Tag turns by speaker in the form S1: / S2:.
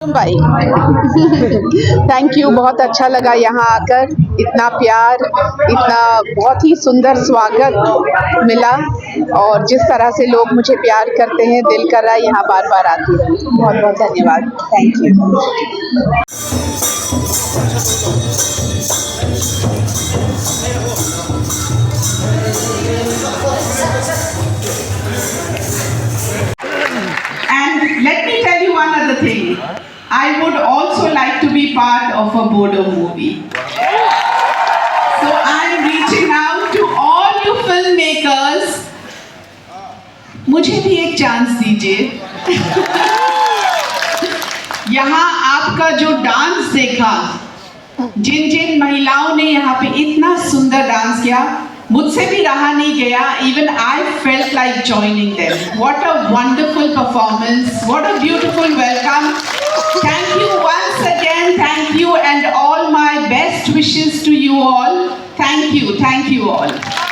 S1: भाई thank you. बहुत अच्छा लगा यहाँ आकर, इतना प्यार, इतना बहुत ही सुंदर स्वागत मिला और जिस तरह से लोग मुझे प्यार करते हैं, दिल कर रहा है यहाँ बार बार आती रहूं। बहुत बहुत धन्यवाद। Thank you.
S2: And let me tell you one other thing. I would also like to be part of a Bodo movie. So I'm reaching out to all you filmmakers. मुझे भी एक चांस दीजिए। यहाँ आपका जो डांस देखा, जिन जिन महिलाओं ने यहाँ पे इतना सुंदर डांस किया, मुझसे भी रहा नहीं गया। Even I felt like joining them. What a wonderful performance! What a beautiful welcome! Thank you once again. Thank you, and all my best wishes to you all. Thank you all.